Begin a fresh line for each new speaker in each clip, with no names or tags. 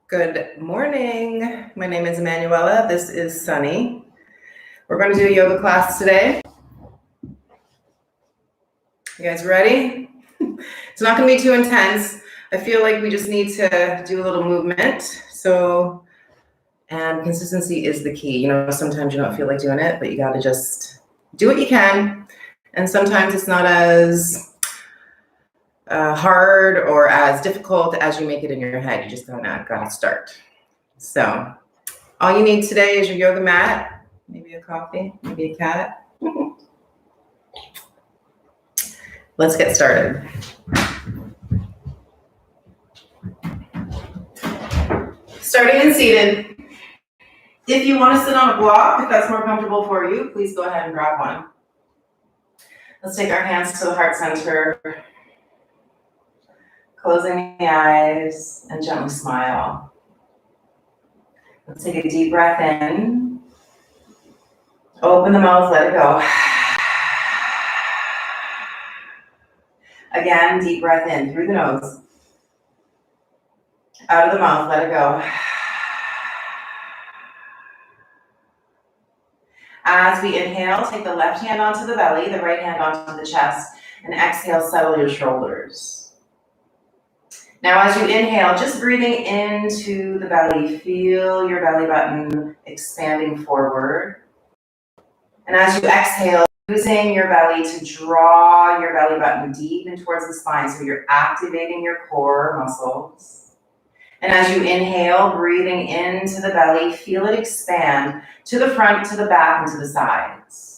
Good morning. My name is Emanuela. This is Sunny. We're going to do a yoga class today. You guys ready? It's not going to be too intense. I feel like we just need to do a little movement. And consistency is the key. You know, sometimes you don't feel like doing it, but you got to just do what you can. And sometimes it's not as hard or as difficult as you make it in your head. You just gotta start. So all you need today is your yoga mat, maybe a coffee, maybe a cat. Let's get started. Starting and seated. If you want to sit on a block, if that's more comfortable for you, please go ahead and grab one. Let's take our hands to the heart center, closing the eyes and gently smile. Let's take a deep breath in. Open the mouth, let it go. Again, deep breath in through the nose. Out of the mouth, let it go. As we inhale, take the left hand onto the belly, the right hand onto the chest, and exhale, settle your shoulders. Now as you inhale, just breathing into the belly, feel your belly button expanding forward. And as you exhale, using your belly to draw your belly button deep in towards the spine, so you're activating your core muscles. And as you inhale, breathing into the belly, feel it expand to the front, to the back, and to the sides.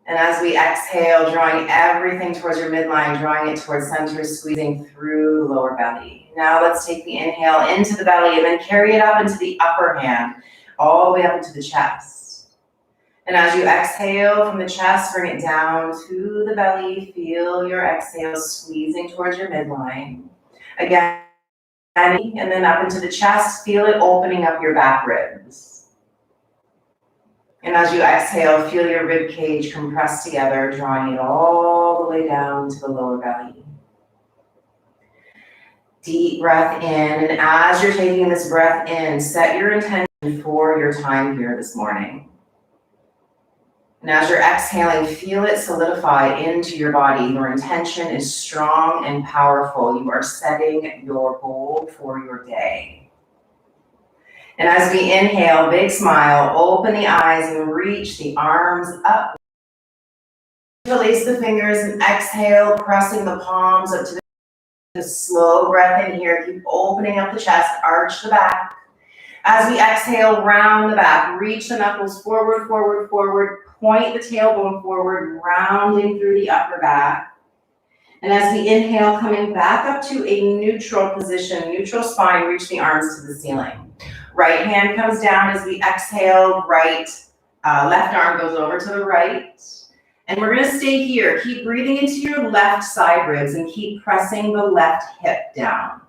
And as we exhale, drawing everything towards your midline, drawing it towards center, squeezing through the lower belly. Now let's take the inhale into the belly and then carry it up into the upper hand, all the way up into the chest. And as you exhale from the chest, bring it down to the belly. Feel your exhale squeezing towards your midline. Again, and then up into the chest, feel it opening up your back ribs. And as you exhale, feel your rib cage compress together, drawing it all the way down to the lower belly. Deep breath in, and as you're taking this breath in, set your intention for your time here this morning. And as you're exhaling, feel it solidify into your body. Your intention is strong and powerful. You are setting your goal for your day. And as we inhale, big smile, open the eyes and reach the arms up. Release the fingers and exhale, pressing the palms up to the slow breath in here. Keep opening up the chest, arch the back. As we exhale, round the back, reach the knuckles forward, forward, forward. Point the tailbone forward, rounding through the upper back. And as we inhale, coming back up to a neutral position, neutral spine, reach the arms to the ceiling. Right hand comes down as we exhale, left arm goes over to the right. And we're gonna stay here. Keep breathing into your left side ribs and keep pressing the left hip down.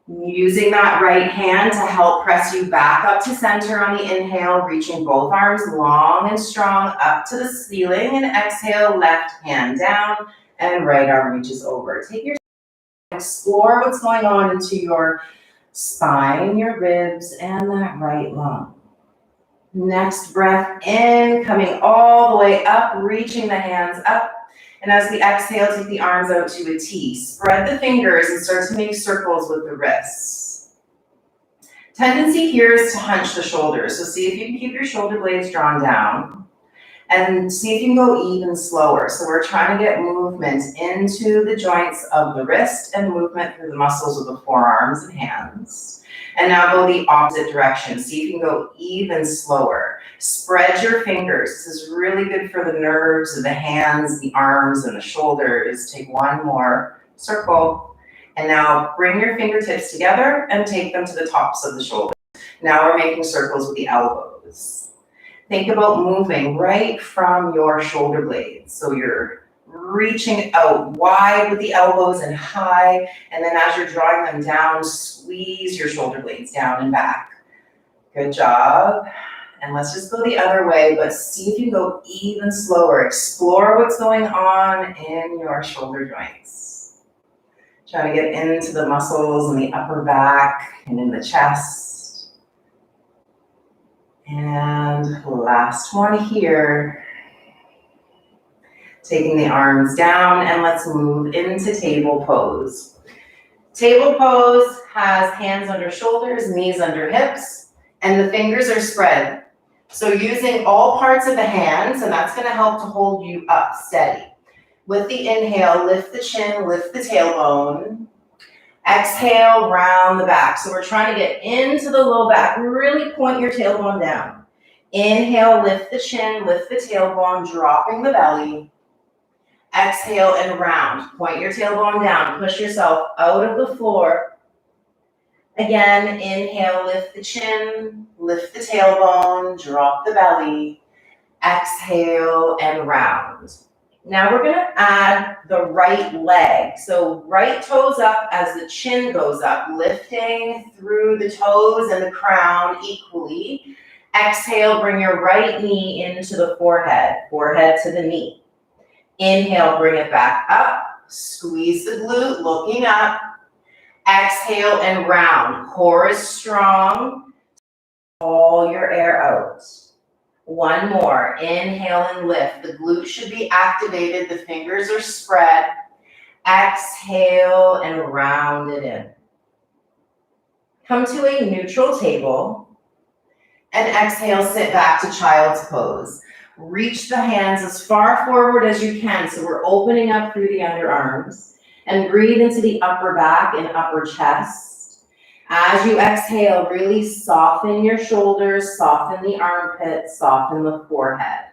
Using that right hand to help press you back up to center on the inhale, reaching both arms long and strong up to the ceiling, and exhale, left hand down and right arm reaches over. Take your time, explore what's going on into your spine, your ribs, and that right lung. Next breath in, coming all the way up, reaching the hands up. And as we exhale, take the arms out to a T. Spread the fingers and start to make circles with the wrists. Tendency here is to hunch the shoulders. So see if you can keep your shoulder blades drawn down and see if you can go even slower. So we're trying to get movement into the joints of the wrist and movement through the muscles of the forearms and hands. And now go the opposite direction. See if you can go even slower. Spread your fingers. This is really good for the nerves of the hands, the arms, and the shoulders. Take one more circle. And now bring your fingertips together and take them to the tops of the shoulders. Now we're making circles with the elbows. Think about moving right from your shoulder blades. So you're reaching out wide with the elbows and high, and then as you're drawing them down, squeeze your shoulder blades down and back. Good job. And let's just go the other way, but see if you go even slower. Explore what's going on in your shoulder joints. Try to get into the muscles in the upper back and in the chest. And last one here. Taking the arms down, and let's move into table pose. Table pose has hands under shoulders, knees under hips, and the fingers are spread. So using all parts of the hands, and that's going to help to hold you up steady. With the inhale, lift the chin, lift the tailbone. Exhale, round the back. So we're trying to get into the low back. Really point your tailbone down. Inhale, lift the chin, lift the tailbone, dropping the belly. Exhale and round. Point your tailbone down. Push yourself out of the floor. Again, inhale, lift the chin, lift the tailbone, drop the belly. Exhale and round. Now we're going to add the right leg. So right toes up as the chin goes up, lifting through the toes and the crown equally. Exhale, bring your right knee into the forehead, forehead to the knee. Inhale, bring it back up, squeeze the glute, looking up. Exhale and round. Core is strong. All your air out. One more. Inhale and lift. The glute should be activated. The fingers are spread. Exhale and round it in. Come to a neutral table. And exhale, sit back to child's pose. Reach the hands as far forward as you can. So we're opening up through the underarms. And breathe into the upper back and upper chest. As you exhale, really soften your shoulders, soften the armpits, soften the forehead.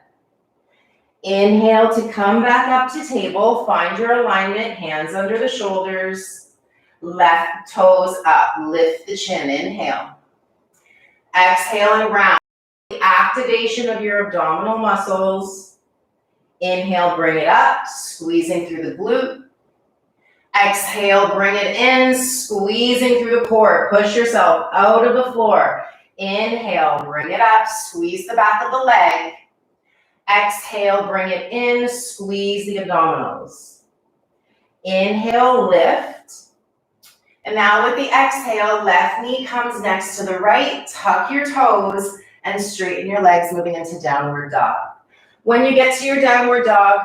Inhale to come back up to table. Find your alignment, hands under the shoulders. Left toes up, lift the chin, inhale. Exhale and round. The activation of your abdominal muscles. Inhale, bring it up, squeezing through the glute. Exhale, bring it in, squeezing through the core. Push yourself out of the floor. Inhale, bring it up, squeeze the back of the leg. Exhale, bring it in, squeeze the abdominals. Inhale, lift. And now with the exhale, left knee comes next to the right. Tuck your toes and straighten your legs, moving into downward dog. When you get to your downward dog,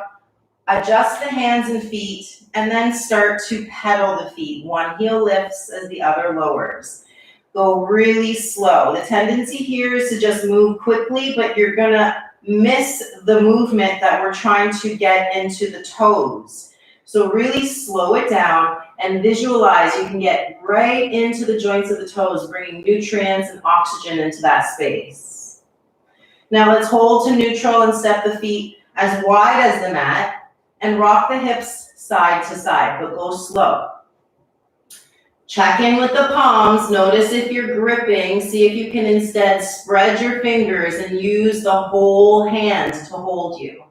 adjust the hands and feet, and then start to pedal the feet. One heel lifts as the other lowers. Go really slow. The tendency here is to just move quickly, but you're gonna miss the movement that we're trying to get into the toes. So really slow it down and visualize you can get right into the joints of the toes, bringing nutrients and oxygen into that space. Now let's hold to neutral and step the feet as wide as the mat. And rock the hips side to side, but go slow. Check in with the palms. Notice if you're gripping. See if you can instead spread your fingers and use the whole hand to hold you.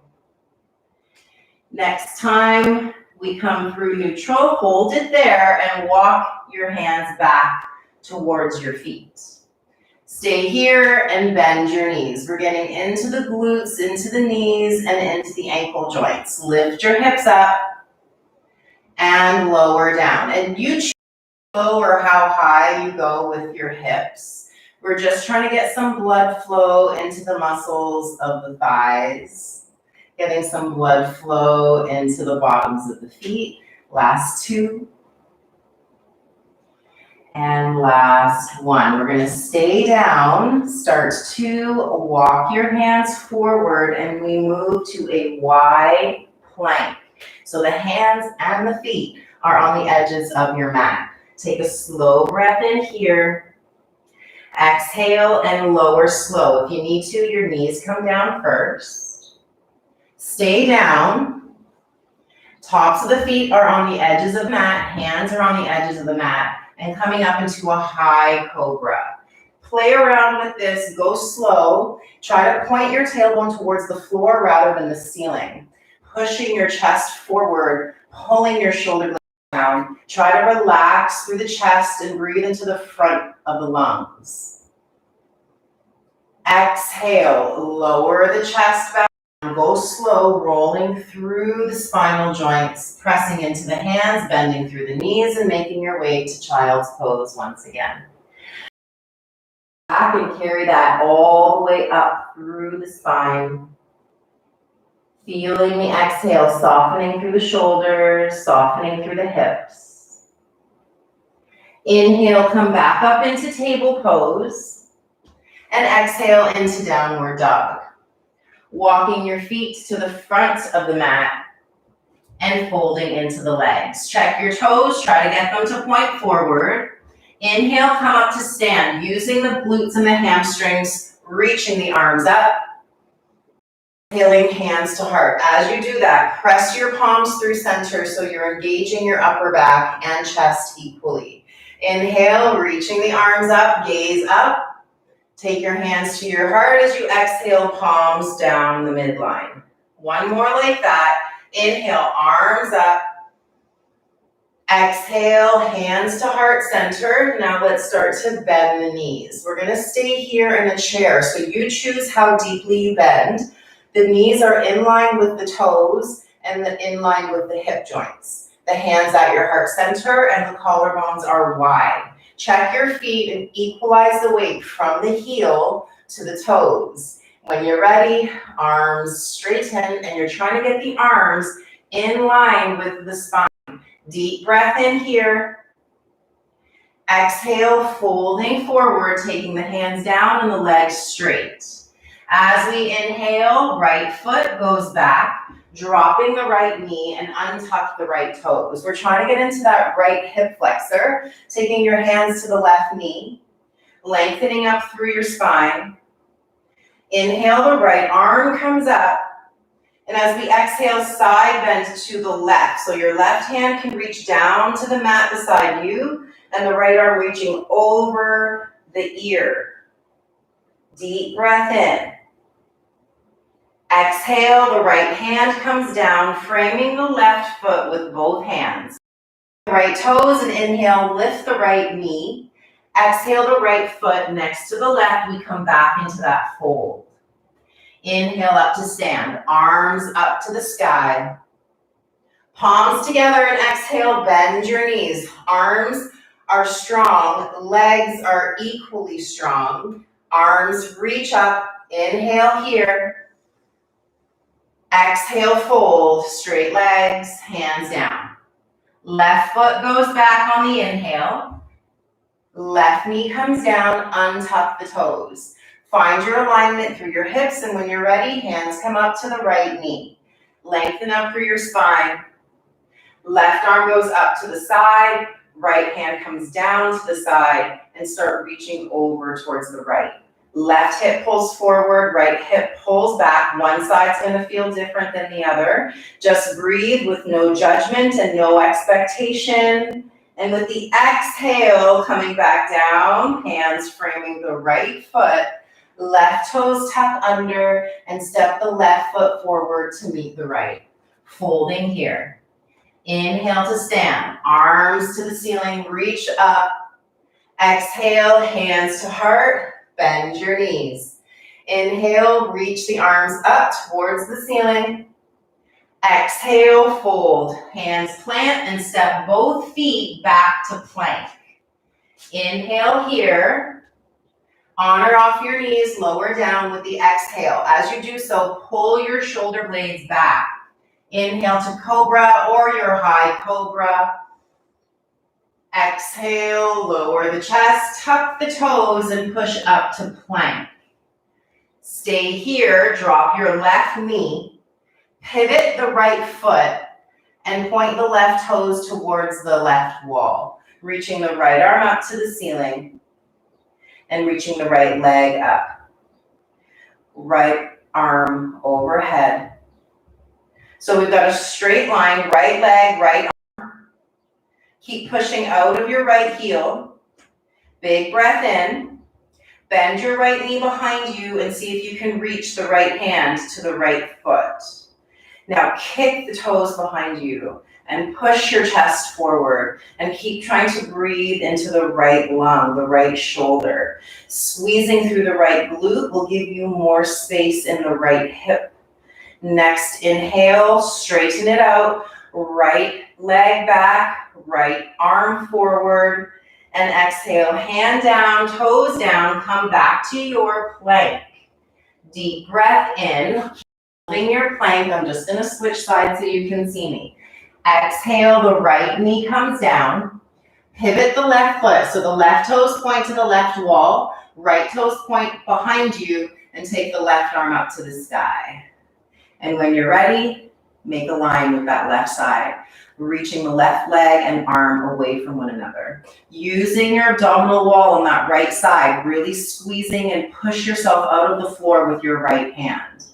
Next time we come through neutral, hold it there and walk your hands back towards your feet. Stay here and bend your knees. We're getting into the glutes, into the knees, and into the ankle joints. Lift your hips up and lower down. And you choose how low or how high you go with your hips. We're just trying to get some blood flow into the muscles of the thighs. Getting some blood flow into the bottoms of the feet. Last two. And last one. We're going to stay down, start to walk your hands forward, and we move to a wide plank. So the hands and the feet are on the edges of your mat. Take a slow breath in here. Exhale and lower slow. If you need to, your knees come down first. Stay down. Tops of the feet are on the edges of the mat. Hands are on the edges of the mat. And coming up into a high cobra. Play around with this, go slow. Try to point your tailbone towards the floor rather than the ceiling. Pushing your chest forward, pulling your shoulder blades down. Try to relax through the chest and breathe into the front of the lungs. Exhale, lower the chest back, Go slow, rolling through the spinal joints, pressing into the hands, bending through the knees, and making your way to child's pose once again. Back and carry that all the way up through the spine. Feeling the exhale, softening through the shoulders, softening through the hips. Inhale, come back up into table pose. And exhale into downward dog. Walking your feet to the front of the mat and folding into the legs. Check your toes, try to get them to point forward. Inhale, come up to stand, using the glutes and the hamstrings, reaching the arms up. Inhaling, hands to heart. As you do that, press your palms through center so you're engaging your upper back and chest equally. Inhale, reaching the arms up, gaze up. Take your hands to your heart as you exhale, palms down the midline. One more like that. Inhale, arms up. Exhale, hands to heart center. Now let's start to bend the knees. We're going to stay here in a chair, so you choose how deeply you bend. The knees are in line with the toes and in line with the hip joints. The hands at your heart center and the collarbones are wide. Check your feet and equalize the weight from the heel to the toes. When you're ready, arms straighten, and you're trying to get the arms in line with the spine. Deep breath in here. Exhale, folding forward, taking the hands down and the legs straight. As we inhale, right foot goes back, dropping the right knee and untuck the right toes. We're trying to get into that right hip flexor, taking your hands to the left knee, lengthening up through your spine. Inhale, the right arm comes up. And as we exhale, side bend to the left. So your left hand can reach down to the mat beside you, and the right arm reaching over the ear. Deep breath in. Exhale, the right hand comes down, framing the left foot with both hands. Right toes, and inhale, lift the right knee. Exhale, the right foot next to the left. We come back into that fold. Inhale up to stand, arms up to the sky. Palms together and exhale, bend your knees. Arms are strong, legs are equally strong. Arms reach up, inhale here. Exhale, fold, straight legs, hands down. Left foot goes back on the inhale. Left knee comes down, untuck the toes. Find your alignment through your hips, and when you're ready, hands come up to the right knee. Lengthen up through your spine. Left arm goes up to the side, right hand comes down to the side, and start reaching over towards the right. Left hip pulls forward, right hip pulls back. One side's going to feel different than the other. Just breathe with no judgment and no expectation. And with the exhale, coming back down, hands framing the right foot. Left toes tuck under and step the left foot forward to meet the right. Folding here. Inhale to stand. Arms to the ceiling, reach up. Exhale, hands to heart. Bend your knees. Inhale, reach the arms up towards the ceiling. Exhale, fold. Hands plant and step both feet back to plank. Inhale here. Honor off your knees, lower down with the exhale. As you do so, pull your shoulder blades back. Inhale to cobra or your high cobra. Exhale, lower the chest, tuck the toes, and push up to plank. Stay here, drop your left knee, pivot the right foot, and point the left toes towards the left wall. Reaching the right arm up to the ceiling, and reaching the right leg up. Right arm overhead. So we've got a straight line, right leg, right arm. Keep pushing out of your right heel. Big breath in. Bend your right knee behind you and see if you can reach the right hand to the right foot. Now kick the toes behind you and push your chest forward and keep trying to breathe into the right lung, the right shoulder. Squeezing through the right glute will give you more space in the right hip. Next inhale, straighten it out. Right leg back, right arm forward. And exhale, hand down, toes down, come back to your plank. Deep breath in, holding your plank. I'm just gonna switch sides so you can see me. Exhale, the right knee comes down. Pivot the left foot, so the left toes point to the left wall, right toes point behind you, and take the left arm up to the sky. And when you're ready, make a line with that left side, reaching the left leg and arm away from one another. Using your abdominal wall on that right side, really squeezing and push yourself out of the floor with your right hand.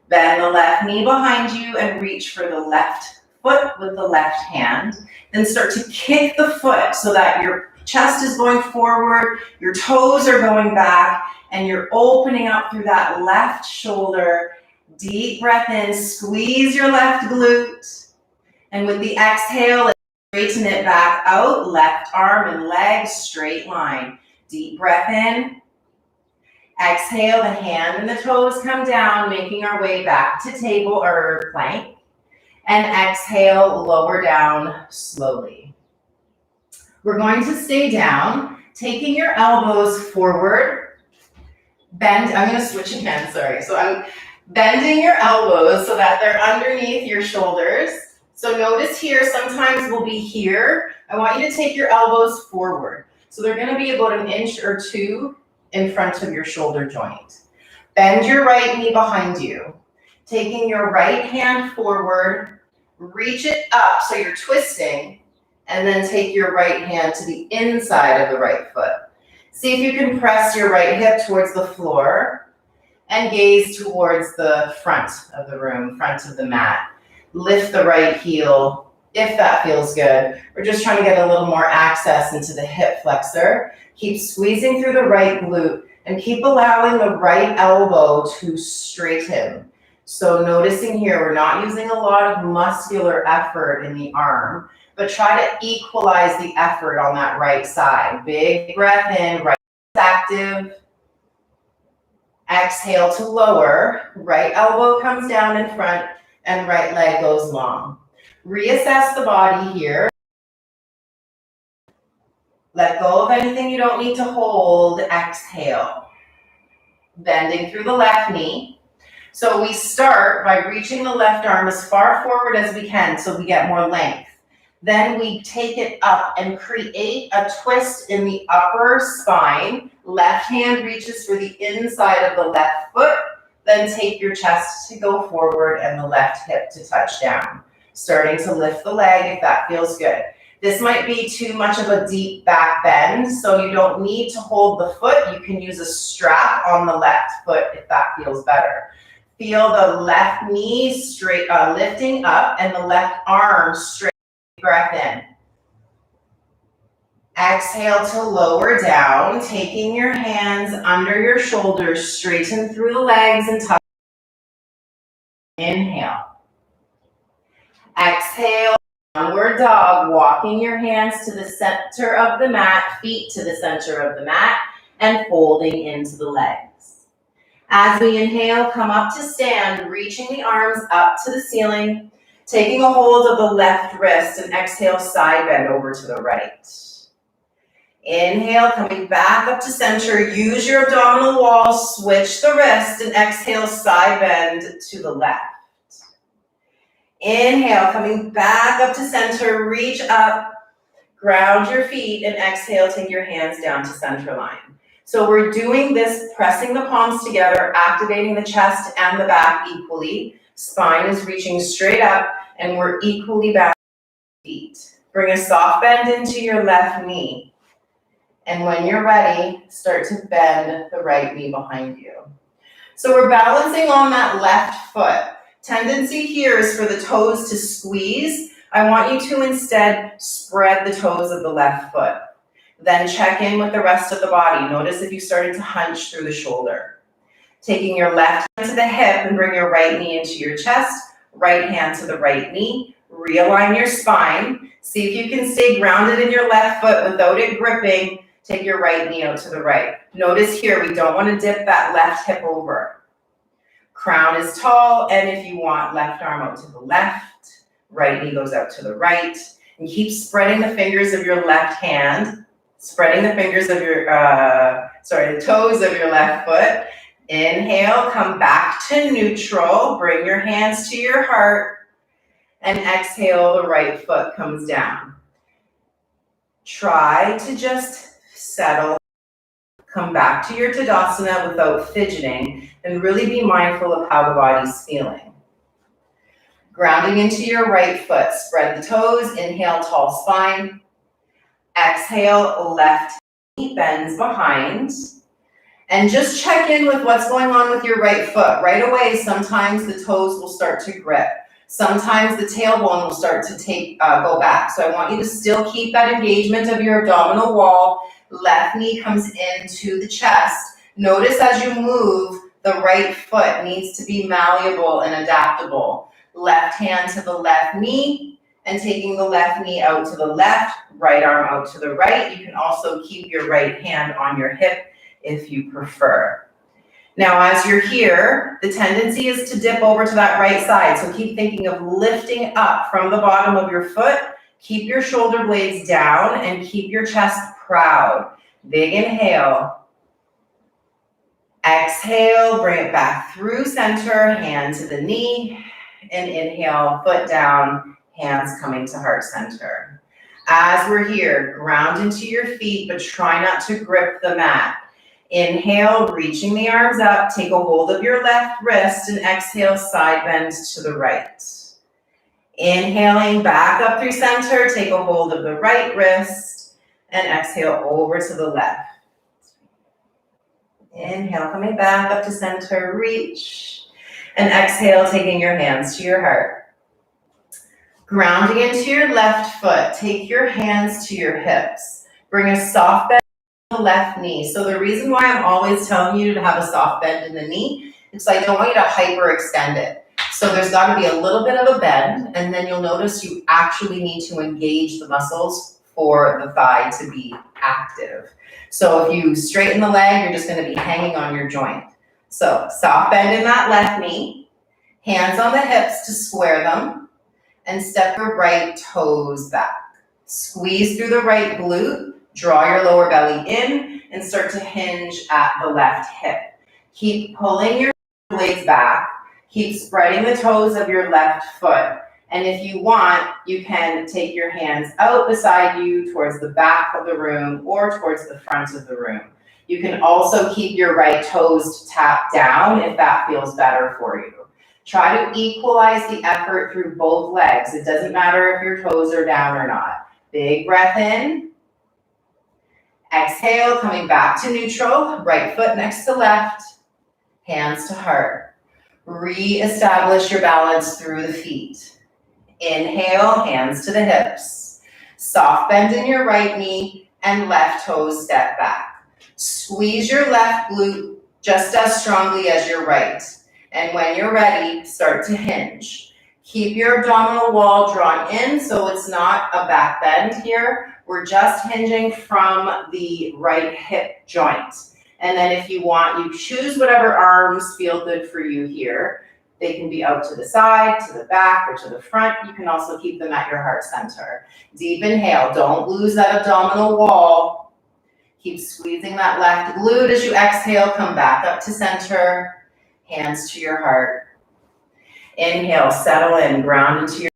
Bend the left knee behind you and reach for the left foot with the left hand. Then start to kick the foot so that your chest is going forward, your toes are going back, and you're opening up through that left shoulder. Deep breath in, squeeze your left glute. And with the exhale, straighten it back out, left arm and leg, straight line. Deep breath in. Exhale, the hand and the toes come down, making our way back to table or plank. And exhale, lower down slowly. We're going to stay down, taking your elbows forward. Bend, I'm gonna switch again, sorry. So I'm bending your elbows so that they're underneath your shoulders. So notice here, sometimes we'll be here. I want you to take your elbows forward. So they're gonna be about 1 inch or 2 in front of your shoulder joint. Bend your right knee behind you. Taking your right hand forward, reach it up so you're twisting, and then take your right hand to the inside of the right foot. See if you can press your right hip towards the floor and gaze towards the front of the room, front of the mat. Lift the right heel if that feels good. We're just trying to get a little more access into the hip flexor. Keep squeezing through the right glute and keep allowing the right elbow to straighten. So noticing here, we're not using a lot of muscular effort in the arm, but try to equalize the effort on that right side. Big breath in, right active. Exhale to lower, right elbow comes down in front and right leg goes long. Reassess the body here. Let go of anything you don't need to hold. Exhale. Bending through the left knee. So we start by reaching the left arm as far forward as we can so we get more length. Then we take it up and create a twist in the upper spine. Left hand reaches for the inside of the left foot. Then take your chest to go forward and the left hip to touch down. Starting to lift the leg if that feels good. This might be too much of a deep back bend, so you don't need to hold the foot. You can use a strap on the left foot if that feels better. Feel the left knee straight, lifting up and the left arm straight. Breath in. Exhale to lower down, taking your hands under your shoulders, straighten through the legs and tuck. Inhale. Exhale, downward dog, walking your hands to the center of the mat, feet to the center of the mat, and folding into the legs. As we inhale, come up to stand, reaching the arms up to the ceiling, taking a hold of the left wrist and exhale, side bend over to the right. Inhale, coming back up to center, use your abdominal wall, switch the wrist and exhale, side bend to the left. Inhale, coming back up to center, reach up, ground your feet and exhale, take your hands down to center line. So we're doing this, pressing the palms together, activating the chest and the back equally. Spine is reaching straight up and we're equally back to feet. Bring a soft bend into your left knee. And when you're ready, start to bend the right knee behind you. So we're balancing on that left foot. Tendency here is for the toes to squeeze. I want you to instead spread the toes of the left foot. Then check in with the rest of the body. Notice if you started to hunch through the shoulder. Taking your left hand to the hip and bring your right knee into your chest, right hand to the right knee. Realign your spine. See if you can stay grounded in your left foot without it gripping. Take your right knee out to the right. Notice here, we don't want to dip that left hip over. Crown is tall, and if you want, left arm out to the left, right knee goes out to the right, and keep spreading the fingers of your left hand, spreading the fingers of your, the toes of your left foot. Inhale, come back to neutral, bring your hands to your heart, and exhale, the right foot comes down. Try to just settle, come back to your Tadasana without fidgeting, and really be mindful of how the body's feeling. Grounding into your right foot, spread the toes, inhale, tall spine. Exhale, left knee bends behind. And just check in with what's going on with your right foot. Right away, sometimes the toes will start to grip. Sometimes the tailbone will start to go back. So I want you to still keep that engagement of your abdominal wall. Left knee comes into the chest. Notice as you move, the right foot needs to be malleable and adaptable. Left hand to the left knee, and taking the left knee out to the left, right arm out to the right. You can also keep your right hand on your hip if you prefer. Now, as you're here, the tendency is to dip over to that right side. So keep thinking of lifting up from the bottom of your foot. Keep your shoulder blades down and keep your chest proud. Big inhale. Exhale, bring it back through center, hand to the knee. And inhale, foot down, hands coming to heart center. As we're here, ground into your feet, but try not to grip the mat. Inhale, reaching the arms up, take a hold of your left wrist, and exhale, side bend to the right. Inhaling back up through center, take a hold of the right wrist, and exhale over to the left. Inhale, coming back up to center, reach, and exhale, taking your hands to your heart. Grounding into your left foot, take your hands to your hips. Bring a soft bend in the left knee. So the reason why I'm always telling you to have a soft bend in the knee is I don't want you to hyperextend it. So there's got to be a little bit of a bend, and then you'll notice you actually need to engage the muscles for the thigh to be active. So if you straighten the leg, you're just going to be hanging on your joint. So soft bend in that left knee, hands on the hips to square them, and step your right toes back. Squeeze through the right glute, draw your lower belly in, and start to hinge at the left hip. Keep pulling your blades back. Keep spreading the toes of your left foot. And if you want, you can take your hands out beside you towards the back of the room or towards the front of the room. You can also keep your right toes tapped down if that feels better for you. Try to equalize the effort through both legs. It doesn't matter if your toes are down or not. Big breath in. Exhale, coming back to neutral. Right foot next to left. Hands to heart. Re-establish your balance through the feet. Inhale, hands to the hips. Soft bend in your right knee and left toes step back. Squeeze your left glute just as strongly as your right. And when you're ready, start to hinge. Keep your abdominal wall drawn in so it's not a back bend here. We're just hinging from the right hip joint. And then if you want, you choose whatever arms feel good for you here. They can be out to the side, to the back, or to the front. You can also keep them at your heart center. Deep inhale. Don't lose that abdominal wall. Keep squeezing that left glute as you exhale. Come back up to center. Hands to your heart. Inhale, settle in, ground into your.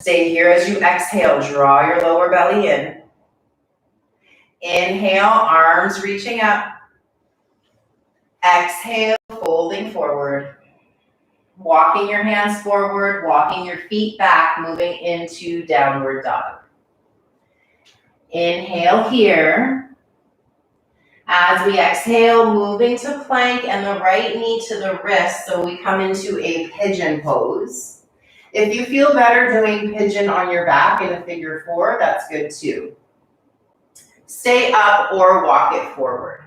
Stay here as you exhale. Draw your lower belly in. Inhale, arms reaching up. Exhale, folding forward. Walking your hands forward, walking your feet back, moving into downward dog. Inhale here. As we exhale, moving to plank and the right knee to the wrist, so we come into a pigeon pose. If you feel better doing pigeon on your back in a figure 4, that's good too. Stay up or walk it forward.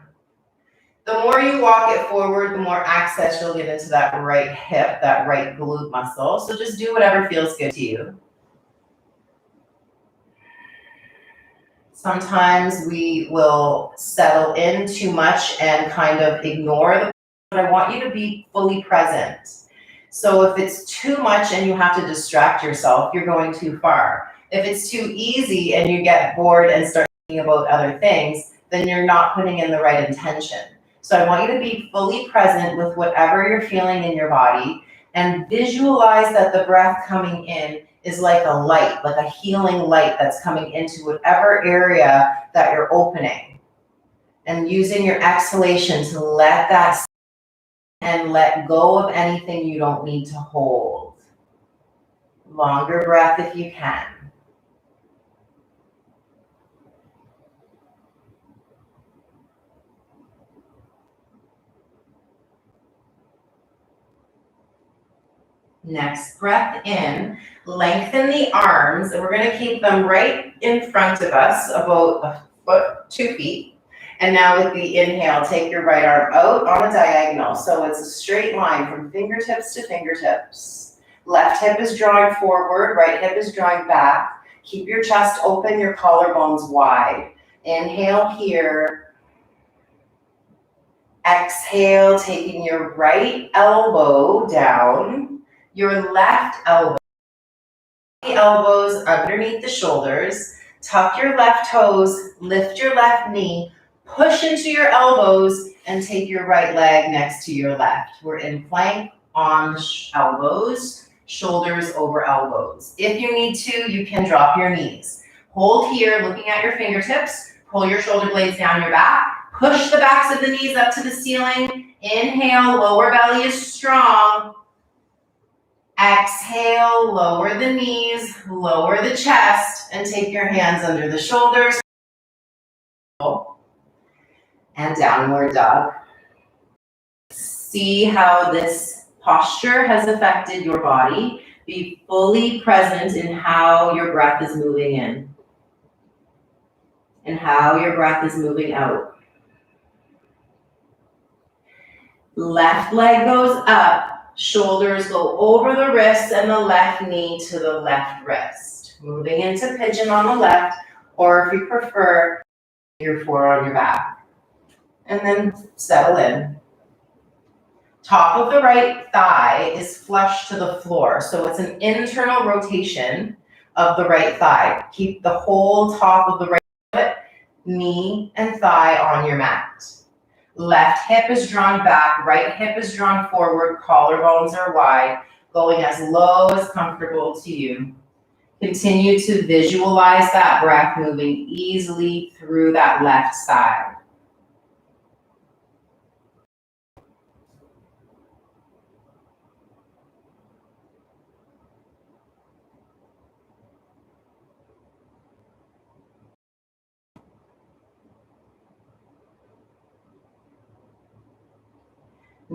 The more you walk it forward, the more access you'll get into that right hip, that right glute muscle. So just do whatever feels good to you. Sometimes we will settle in too much and kind of ignore the but I want you to be fully present. So if it's too much and you have to distract yourself, you're going too far. If it's too easy and you get bored and start thinking about other things, then you're not putting in the right intention. So I want you to be fully present with whatever you're feeling in your body and visualize that the breath coming in is like a light, like a healing light that's coming into whatever area that you're opening. And using your exhalation to let that and let go of anything you don't need to hold. Longer breath if you can. Next breath in, lengthen the arms, and we're going to keep them right in front of us, about a foot, 2 feet. And now with the inhale, take your right arm out on a diagonal. So it's a straight line from fingertips to fingertips. Left hip is drawing forward, right hip is drawing back. Keep your chest open, your collarbones wide. Inhale here. Exhale, taking your right elbow down, your left elbow, the elbows underneath the shoulders. Tuck your left toes, lift your left knee, push into your elbows, and take your right leg next to your left. We're in plank on the elbows, shoulders over elbows. If you need to, you can drop your knees. Hold here, looking at your fingertips, pull your shoulder blades down your back, push the backs of the knees up to the ceiling. Inhale, lower belly is strong. Exhale, lower the knees, lower the chest, and take your hands under the shoulders. And downward dog. See how this posture has affected your body. Be fully present in how your breath is moving in and how your breath is moving out. Left leg goes up. Shoulders go over the wrists and the left knee to the left wrist. Moving into pigeon on the left, or if you prefer, your forearm on your back. And then settle in. Top of the right thigh is flush to the floor. So it's an internal rotation of the right thigh. Keep the whole top of the right foot, knee, and thigh on your mat. Left hip is drawn back, right hip is drawn forward, collarbones are wide, going as low as comfortable to you. Continue to visualize that breath moving easily through that left side.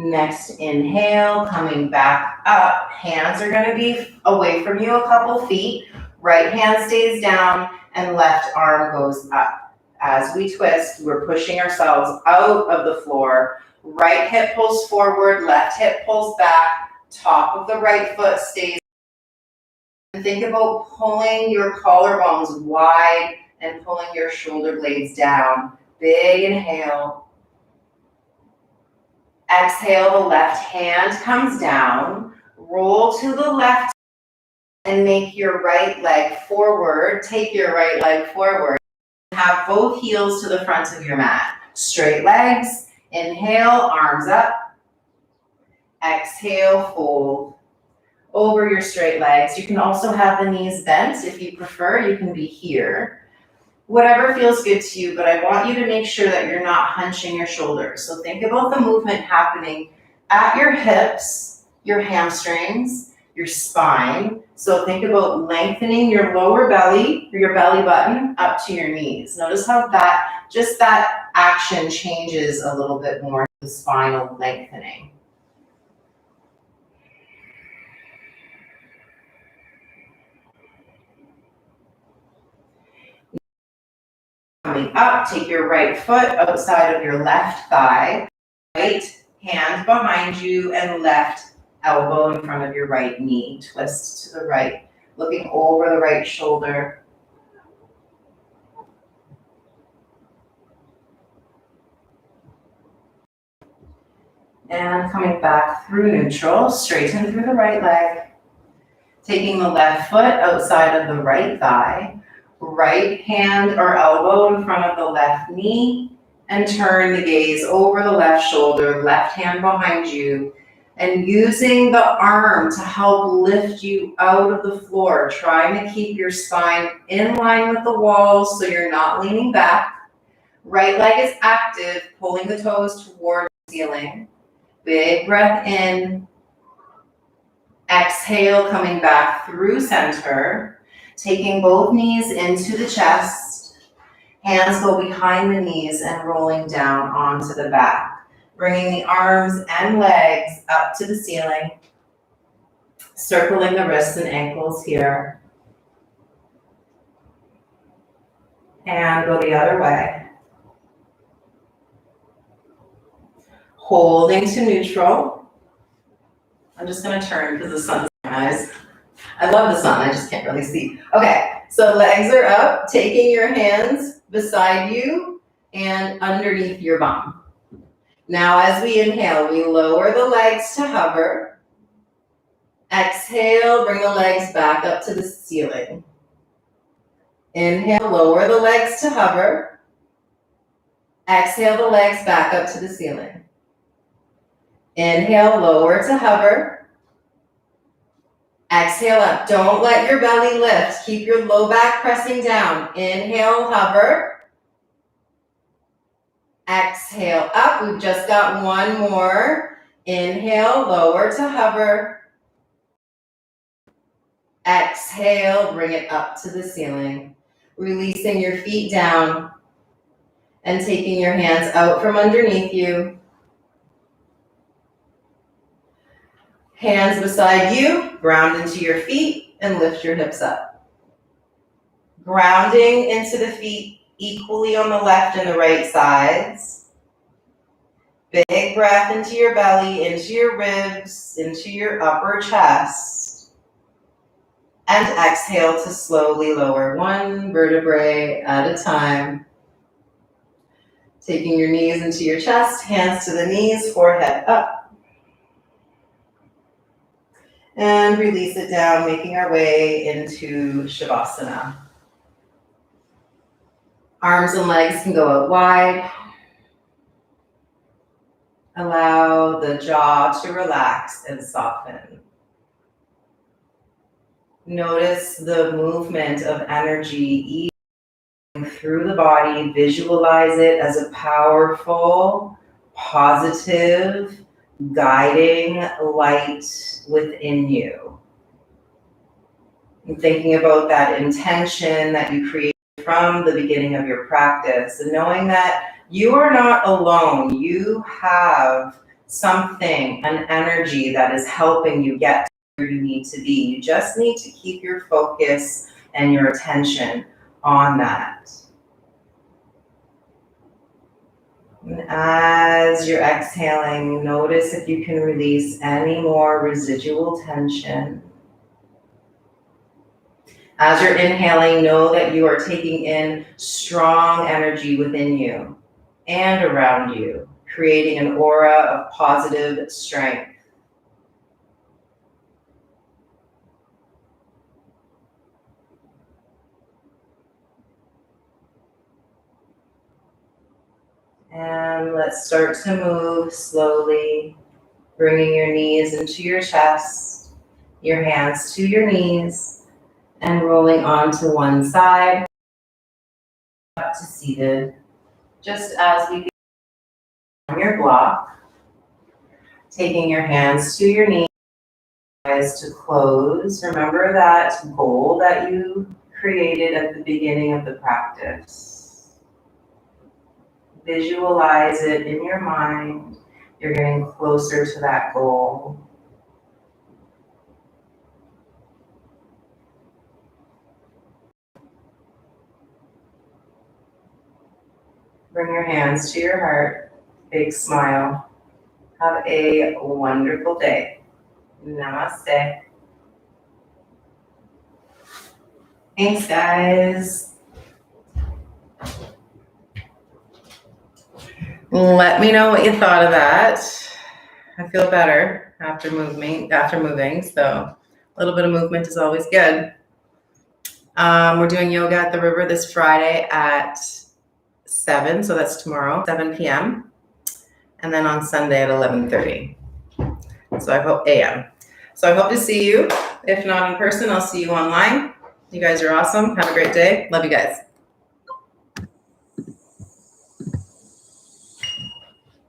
Next inhale, coming back up. Hands are going to be away from you a couple feet. Right hand stays down and left arm goes up. As we twist, we're pushing ourselves out of the floor. Right hip pulls forward, left hip pulls back. Top of the right foot stays. And think about pulling your collarbones wide and pulling your shoulder blades down. Big inhale. Exhale, the left hand comes down, roll to the left and make your right leg forward. Take your right leg forward. Have both heels to the front of your mat. Straight legs, inhale, arms up. Exhale, fold over your straight legs. You can also have the knees bent if you prefer. You can be here. Whatever feels good to you, but I want you to make sure that you're not hunching your shoulders. So think about the movement happening at your hips, your hamstrings, your spine. So think about lengthening your lower belly, or your belly button, up to your knees. Notice how just that action changes a little bit more the spinal lengthening. Coming up, take your right foot outside of your left thigh, right hand behind you, and left elbow in front of your right knee. Twist to the right, looking over the right shoulder. And coming back through neutral, straighten through the right leg. Taking the left foot outside of the right thigh, right hand or elbow in front of the left knee, and turn the gaze over the left shoulder, left hand behind you, and using the arm to help lift you out of the floor, trying to keep your spine in line with the walls so you're not leaning back. Right leg is active, pulling the toes toward the ceiling. Big breath in. Exhale, coming back through center, taking both knees into the chest. Hands go behind the knees and rolling down onto the back. Bringing the arms and legs up to the ceiling. Circling the wrists and ankles here. And go the other way. Holding to neutral. I'm just gonna turn because the sun's in my eyes. I love the sun, I just can't really see. Okay, so legs are up, taking your hands beside you and underneath your bum. Now as we inhale, we lower the legs to hover. Exhale, bring the legs back up to the ceiling. Inhale, lower the legs to hover. Exhale the legs back up to the ceiling. Inhale, lower to hover. Exhale up. Don't let your belly lift. Keep your low back pressing down. Inhale, hover. Exhale up. We've just got one more. Inhale, lower to hover. Exhale, bring it up to the ceiling. Releasing your feet down and taking your hands out from underneath you. Hands beside you, ground into your feet and lift your hips up. Grounding into the feet equally on the left and the right sides. Big breath into your belly, into your ribs, into your upper chest. And exhale to slowly lower one vertebrae at a time. Taking your knees into your chest, hands to the knees, forehead up. And release it down, making our way into Shavasana. Arms and legs can go out wide. Allow the jaw to relax and soften. Notice the movement of energy easing through the body. Visualize it as a powerful, positive, guiding light within you. And thinking about that intention that you created from the beginning of your practice, and knowing that you are not alone. You have something, an energy that is helping you get to where you need to be. You just need to keep your focus and your attention on that. And as you're exhaling, notice if you can release any more residual tension. As you're inhaling, know that you are taking in strong energy within you and around you, creating an aura of positive strength. And let's start to move slowly, bringing your knees into your chest, your hands to your knees, and rolling onto one side, up to seated, just as we begin on your block, taking your hands to your knees, eyes to close. Remember that goal that you created at the beginning of the practice. Visualize it in your mind. You're getting closer to that goal. Bring your hands to your heart. Big smile. Have a wonderful day. Namaste. Thanks, guys. Let me know what you thought of that. I feel better after moving. So a little bit of movement is always good. We're doing yoga at the river this Friday at 7, so that's tomorrow, 7 p.m. And then on Sunday at 11:30. So I hope a.m. So I hope to see you. If not in person, I'll see you online. You guys are awesome. Have a great day. Love you guys.